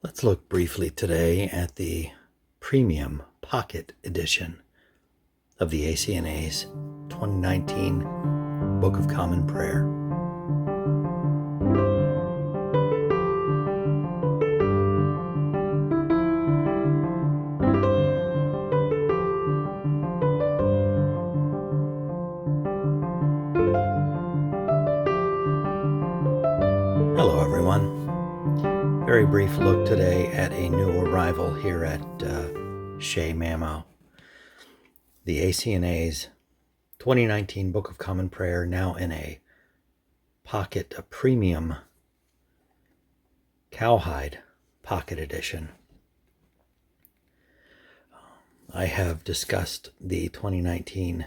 Let's look briefly today at the Premium Pocket Edition of the ACNA's 2019 Book of Common Prayer. Hello everyone. Very brief look today at a new arrival here at Shea Mamo. The ACNA's 2019 Book of Common Prayer, now in a premium Cowhide Pocket Edition. I have discussed the 2019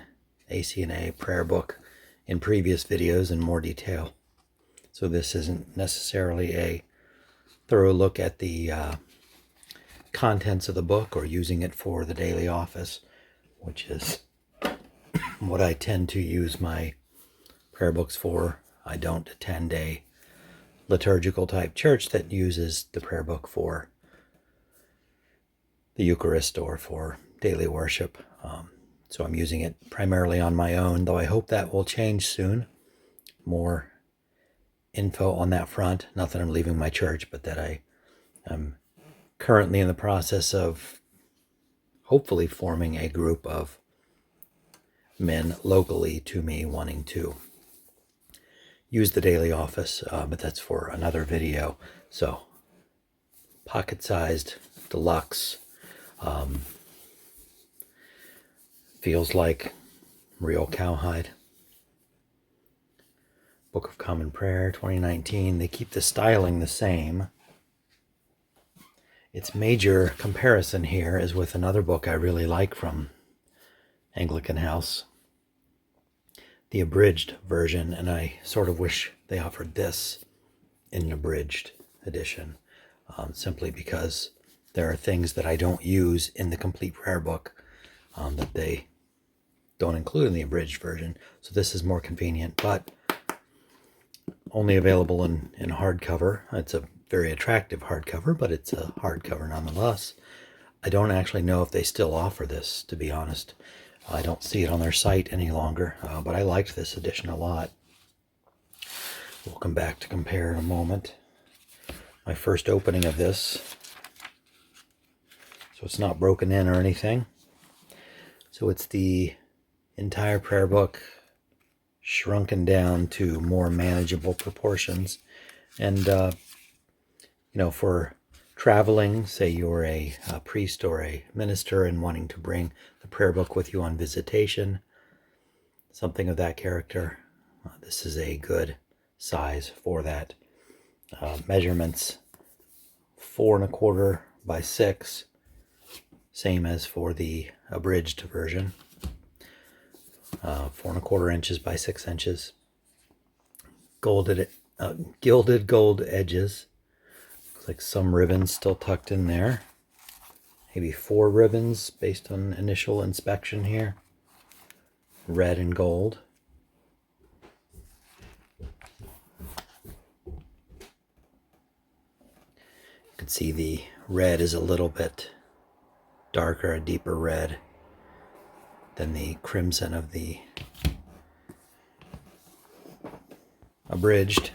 ACNA prayer book in previous videos in more detail, so this isn't necessarily a thorough look at the contents of the book or using it for the daily office, which is what I tend to use my prayer books for. I don't attend a liturgical type church that uses the prayer book for the Eucharist or for daily worship. So I'm using it primarily on my own, though I hope that will change soon. More info on that front. Not that I'm leaving my church, but that I am currently in the process of hopefully forming a group of men locally to me wanting to use the daily office, but that's for another video. So, pocket-sized, deluxe, feels like real Cowhide. Book of Common Prayer 2019. They keep the styling the same. Its major comparison here is with another book I really like from Anglican House, the abridged version, and I sort of wish they offered this in an abridged edition, simply because there are things that I don't use in the complete prayer book that they don't include in the abridged version, so this is more convenient, but only available in hardcover. It's a very attractive hardcover, but it's a hardcover nonetheless. I don't actually know if they still offer this, to be honest. I don't see it on their site any longer, but I liked this edition a lot. We'll come back to compare in a moment. My first opening of this, so it's not broken in or anything. So it's the entire prayer book shrunken down to more manageable proportions. And, for traveling, say you're a priest or a minister and wanting to bring the prayer book with you on visitation, something of that character, this is a good size for that. Measurements 4 1/4 by 6, same as for the abridged version. 4 1/4 inches by 6 inches. Gilded gold edges. Looks like some ribbons still tucked in there. Maybe 4 ribbons based on initial inspection here. Red and gold. You can see the red is a little bit darker, a deeper red than the crimson of the abridged.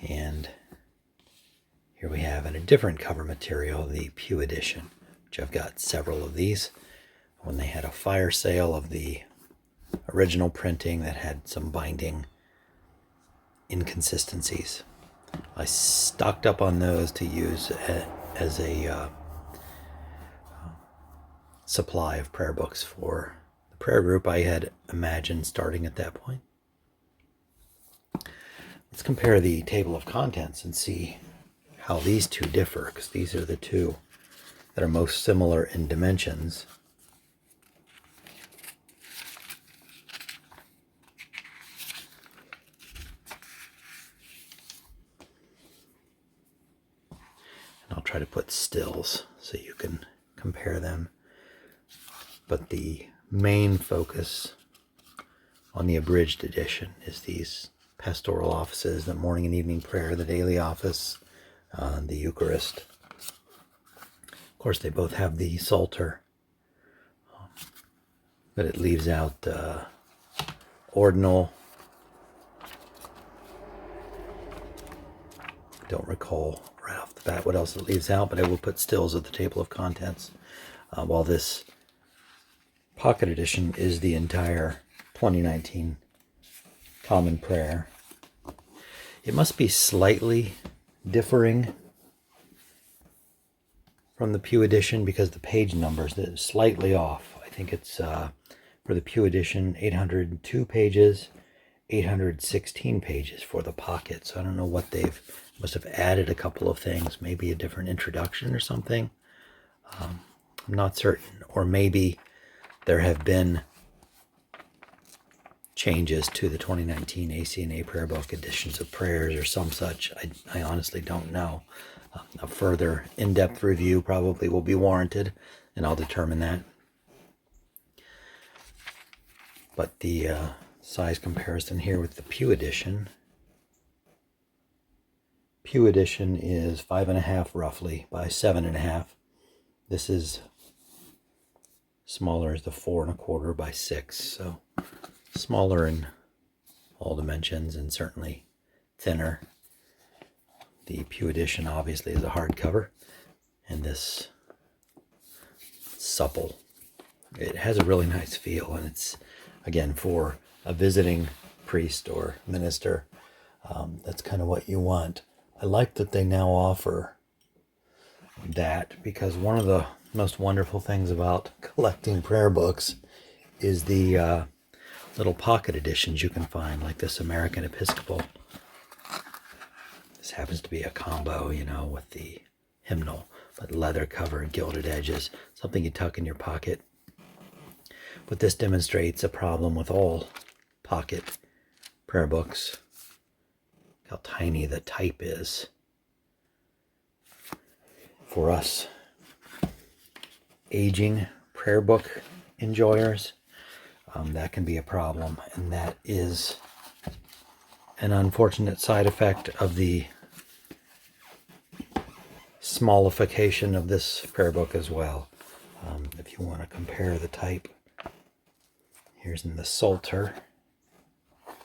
And here we have in a different cover material, the Pew edition, which I've got several of these. When they had a fire sale of the original printing that had some binding inconsistencies, I stocked up on those to use as a supply of prayer books for the prayer group I had imagined starting at that point. Let's compare the table of contents and see how these two differ, because these are the two that are most similar in dimensions. And I'll try to put stills so you can compare them. But the main focus on the abridged edition is these pastoral offices, the morning and evening prayer, the daily office, the Eucharist. Of course, they both have the Psalter, but it leaves out ordinal. Don't recall right off the bat what else it leaves out, but I will put stills at the table of contents. While this pocket edition is the entire 2019 Common Prayer. It must be slightly differing from the Pew edition because the page numbers are slightly off. I think it's for the Pew edition 802 pages, 816 pages for the pocket. So I don't know what must have added a couple of things, maybe a different introduction or something. I'm not certain. Or maybe there have been changes to the 2019 ACNA prayer book editions of prayers or some such. I honestly don't know. A further in-depth review probably will be warranted, and I'll determine that. But the size comparison here with the Pew edition. Pew edition is 5.5 roughly by 7.5. This is smaller as the 4.25 by 6. So smaller in all dimensions and certainly thinner. The Pew edition obviously is a hardcover, and this supple. It has a really nice feel, and it's, again, for a visiting priest or minister, that's kind of what you want. I like that they now offer that, because one of the most wonderful things about collecting prayer books is the little pocket editions you can find, like this American Episcopal. This happens to be a combo, with the hymnal, but leather cover, gilded edges, something you tuck in your pocket. But this demonstrates a problem with all pocket prayer books, how tiny the type is. For us aging prayer book enjoyers, that can be a problem, and that is an unfortunate side effect of the smallification of this prayer book as well. If you want to compare the type, here's in the Psalter.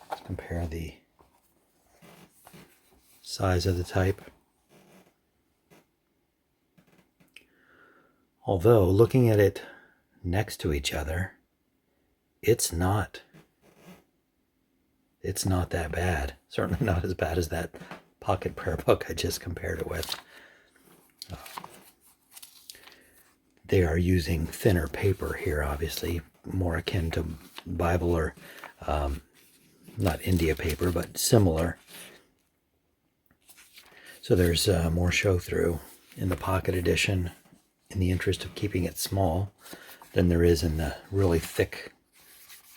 Let's compare the size of the type. Although, looking at it next to each other, it's not that bad. Certainly not as bad as that pocket prayer book I just compared it with. They are using thinner paper here, obviously, more akin to Bible or not India paper, but similar. So there's more show through in the pocket edition, in the interest of keeping it small, than there is in the really thick,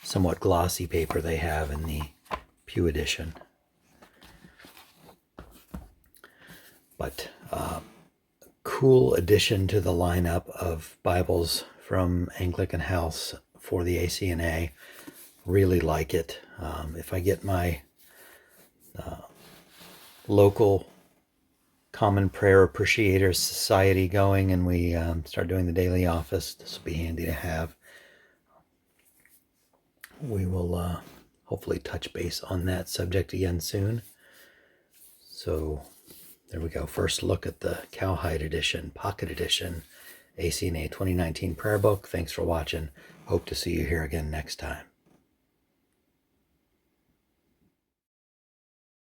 somewhat glossy paper they have in the Pew edition. But cool addition to the lineup of Bibles from Anglican House for the ACNA. Really like it. If I get my local Common Prayer Appreciators Society going and we start doing the daily office, this will be handy to have. We will hopefully touch base on that subject again soon. So there we go. First look at the Cowhide edition, pocket edition, ACNA 2019 prayer book. Thanks for watching. Hope to see you here again next time.